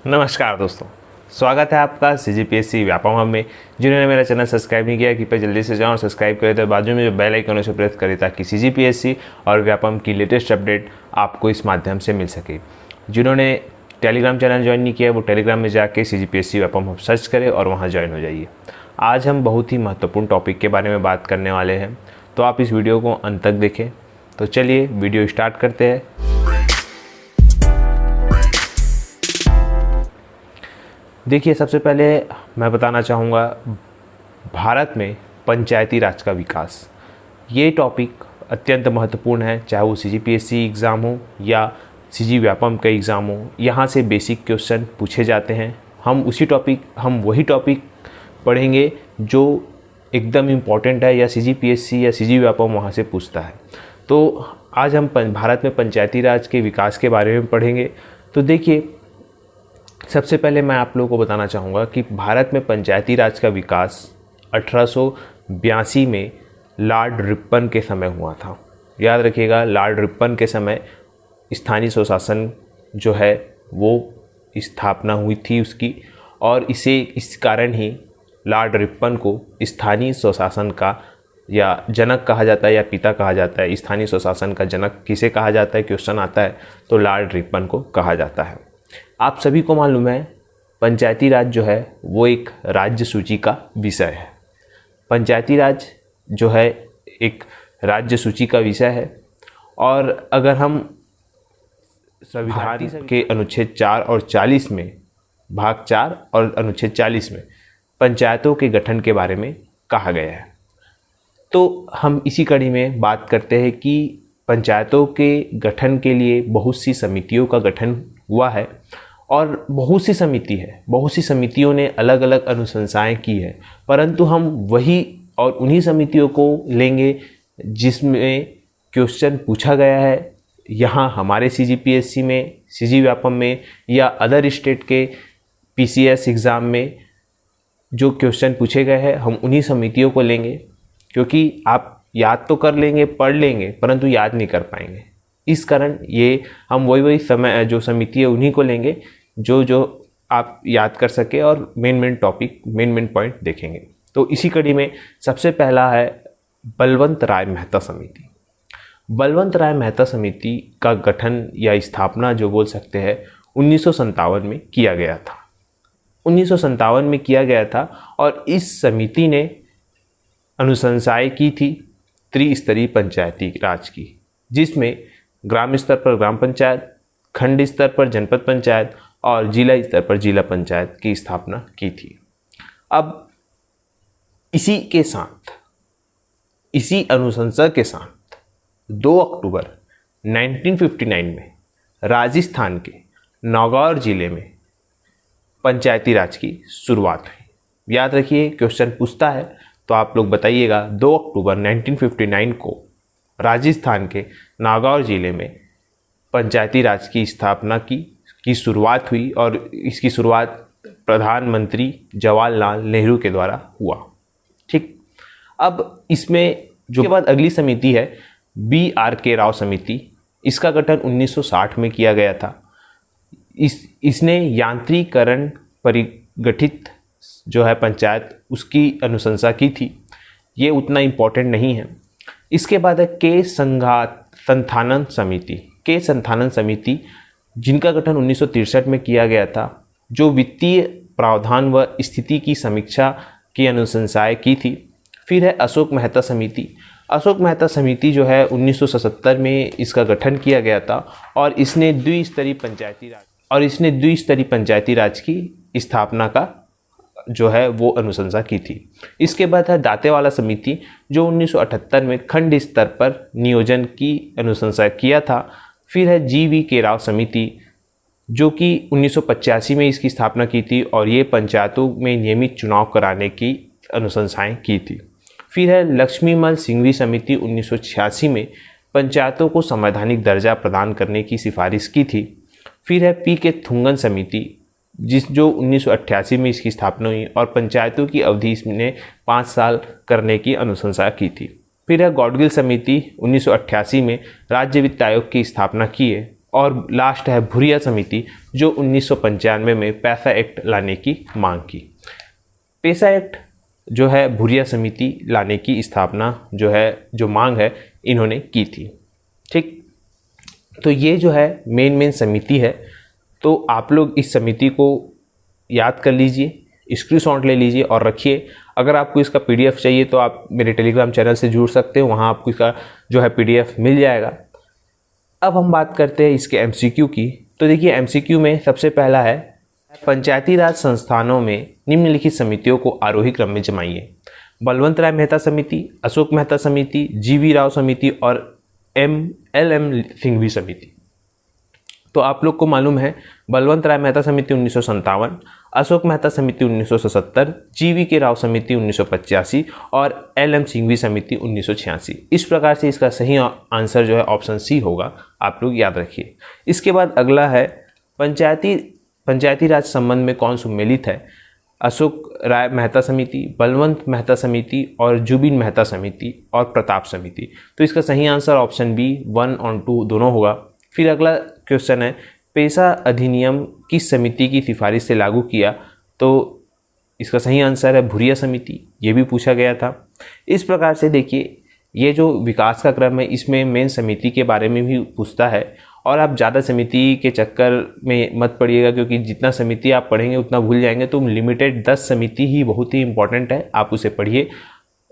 नमस्कार दोस्तों, स्वागत है आपका CGPSC व्यापम हब में। जिन्होंने मेरा चैनल सब्सक्राइब नहीं किया कृपया जल्दी से जाओ और सब्सक्राइब करें, तो बाजू में जो बेल आइकन है उसे प्रेस करें ताकि CGPSC और व्यापम की लेटेस्ट अपडेट आपको इस माध्यम से मिल सके। जिन्होंने टेलीग्राम चैनल ज्वाइन नहीं किया वो टेलीग्राम में जाके CGPSC व्यापम हब सर्च करें और वहाँ ज्वाइन हो जाइए। आज हम बहुत ही महत्वपूर्ण टॉपिक के बारे में बात करने वाले हैं, तो आप इस वीडियो को अंत तक देखें। तो चलिए वीडियो स्टार्ट करते हैं। देखिए, सबसे पहले मैं बताना चाहूँगा भारत में पंचायती राज का विकास। ये टॉपिक अत्यंत महत्वपूर्ण है, चाहे वो CGPSC एग्ज़ाम हो या CG व्यापम का एग्ज़ाम हो। यहाँ से बेसिक क्वेश्चन पूछे जाते हैं। हम वही टॉपिक पढ़ेंगे जो एकदम इम्पॉर्टेंट है या CGPSC या CG व्यापम वहाँ से पूछता है। तो आज हम भारत में पंचायती राज के विकास के बारे में पढ़ेंगे। तो देखिए, सबसे पहले मैं आप लोगों को बताना चाहूँगा कि भारत में पंचायती राज का विकास 1882 में लॉर्ड रिपन के समय हुआ था। याद रखिएगा, लॉर्ड रिपन के समय स्थानीय स्वशासन जो है वो स्थापना हुई थी उसकी, और इस कारण ही लॉर्ड रिपन को स्थानीय स्वशासन का या जनक कहा जाता है या पिता कहा जाता है। स्थानीय स्वशासन का जनक किसे कहा जाता है, क्वेश्चन आता है तो लॉर्ड रिपन को कहा जाता है। आप सभी को मालूम है पंचायती राज जो है वो एक राज्य सूची का विषय है। पंचायती राज जो है एक राज्य सूची का विषय है, और अगर हम संविधान के अनुच्छेद 4 और 40 में भाग 4 और अनुच्छेद 40 में पंचायतों के गठन के बारे में कहा गया है, तो हम इसी कड़ी में बात करते हैं कि पंचायतों के गठन के लिए बहुत सी समितियों का गठन हुआ है, और बहुत सी समितियों ने अलग अलग अनुशंसाएं की है, परंतु हम वही और उन्हीं समितियों को लेंगे जिसमें क्वेश्चन पूछा गया है। यहाँ हमारे CGPSC में, CG व्यापम में या अदर स्टेट के PCS एग्ज़ाम में जो क्वेश्चन पूछे गए हैं हम उन्हीं समितियों को लेंगे, क्योंकि आप याद तो कर लेंगे, पढ़ लेंगे, परंतु याद नहीं कर पाएंगे। इस कारण ये हम वही समय जो समिति है उन्हीं को लेंगे जो आप याद कर सके, और मेन टॉपिक, मेन पॉइंट देखेंगे। तो इसी कड़ी में सबसे पहला है बलवंत राय मेहता समिति। बलवंत राय मेहता समिति का गठन या स्थापना जो बोल सकते हैं 1957 में किया गया था। 1957 में किया गया था, और इस समिति ने अनुशंसाएं की थी त्रिस्तरीय पंचायती राज की, जिसमें ग्राम स्तर पर ग्राम पंचायत, खंड स्तर पर जनपद पंचायत और जिला स्तर पर जिला पंचायत की स्थापना की थी। अब इसी अनुशंसा के साथ 2 अक्टूबर 1959 में राजस्थान के नागौर जिले में पंचायती राज की शुरुआत हुई। याद रखिए, क्वेश्चन पूछता है तो आप लोग बताइएगा 2 अक्टूबर 1959 को राजस्थान के नागौर जिले में पंचायती राज की स्थापना की शुरुआत हुई, और इसकी शुरुआत प्रधानमंत्री जवाहरलाल नेहरू के द्वारा हुआ। ठीक, अब इसमें जो के बाद अगली समिति है BRK राव समिति। इसका गठन 1960 में किया गया था। इसने यांत्रिकरण परिगठित जो है पंचायत उसकी अनुशंसा की थी। ये उतना इम्पोर्टेंट नहीं है। इसके बाद है के संथानन समिति, जिनका गठन 1963 में किया गया था, जो वित्तीय प्रावधान व स्थिति की समीक्षा की अनुशंसाएं की थी। फिर है अशोक मेहता समिति। अशोक मेहता समिति जो है 1977 में इसका गठन किया गया था, और इसने द्विस्तरीय पंचायती राज की स्थापना का जो है वो अनुशंसा की थी। इसके बाद है दांतेवाला समिति, जो 1978 में खंड स्तर पर नियोजन की अनुशंसा किया था। फिर है GVK राव समिति, जो कि 1985 में इसकी स्थापना की थी, और ये पंचायतों में नियमित चुनाव कराने की अनुशंसाएं की थी। फिर है लक्ष्मीमल सिंघवी समिति, 1986 में पंचायतों को संवैधानिक दर्जा प्रदान करने की सिफारिश की थी। फिर है PK थुंगन समिति, जो 1988 में इसकी स्थापना हुई, और पंचायतों की अवधि इसने 5 साल करने की अनुशंसा की थी। फिर है गौडगिल समिति, 1988 में राज्य वित्त आयोग की स्थापना की है, और लास्ट है भुरिया समिति, जो 1995 में पैसा एक्ट लाने की मांग की। पैसा एक्ट जो है भुरिया समिति लाने की स्थापना जो मांग है इन्होंने की थी। ठीक, तो ये जो है मेन समिति है। तो आप लोग इस समिति को याद कर लीजिए, स्क्रीनशॉट ले लीजिए और रखिए। अगर आपको इसका PDF चाहिए तो आप मेरे टेलीग्राम चैनल से जुड़ सकते हो, वहाँ आपको इसका जो है PDF मिल जाएगा। अब हम बात करते हैं इसके MCQ की। तो देखिए MCQ में सबसे पहला है, पंचायती राज संस्थानों में निम्नलिखित समितियों को आरोही क्रम में जमाइए। बलवंत राय मेहता समिति, अशोक मेहता समिति, GV राव समिति और LM सिंघवी समिति। तो आप लोग को मालूम है बलवंत राय मेहता समिति 1957, अशोक मेहता समिति 1977, GV के राव समिति 1985 और LM सिंघवी समिति 1986। इस प्रकार से इसका सही आंसर जो है ऑप्शन C होगा, आप लोग याद रखिए। इसके बाद अगला है पंचायती राज संबंध में कौन सम्मिलित है? अशोक राय मेहता समिति, बलवंत मेहता समिति और जुबिन मेहता समिति और प्रताप समिति। तो इसका सही आंसर ऑप्शन B 1 और 2 दोनों होगा। फिर अगला क्वेश्चन है, पेशा अधिनियम किस समिति की सिफारिश से लागू किया? तो इसका सही आंसर है भुरिया समिति, ये भी पूछा गया था। इस प्रकार से देखिए ये जो विकास का क्रम है इसमें मेन समिति के बारे में भी पूछता है, और आप ज़्यादा समिति के चक्कर में मत पड़िएगा, क्योंकि जितना समिति आप पढ़ेंगे उतना भूल जाएंगे। तो लिमिटेड 10 समिति ही बहुत ही इंपॉर्टेंट है, आप उसे पढ़िए।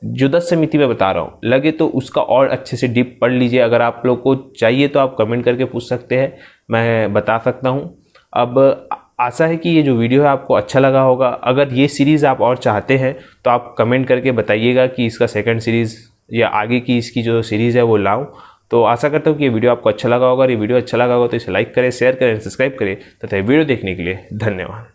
जो 10 समिति मैं बता रहा हूँ लगे तो उसका और अच्छे से डीप पढ़ लीजिए। अगर आप लोग को चाहिए तो आप कमेंट करके पूछ सकते हैं, मैं बता सकता हूँ। अब आशा है कि ये जो वीडियो है आपको अच्छा लगा होगा। अगर ये सीरीज़ आप और चाहते हैं तो आप कमेंट करके बताइएगा कि इसका सेकंड सीरीज़ या आगे की इसकी जो सीरीज़ है वो लाऊं। तो आशा करता हूँ कि ये वीडियो आपको अच्छा लगा होगा। और ये वीडियो अच्छा लगा होगा तो इसे लाइक करें, शेयर करें, सब्सक्राइब करें तथा वीडियो देखने के लिए धन्यवाद।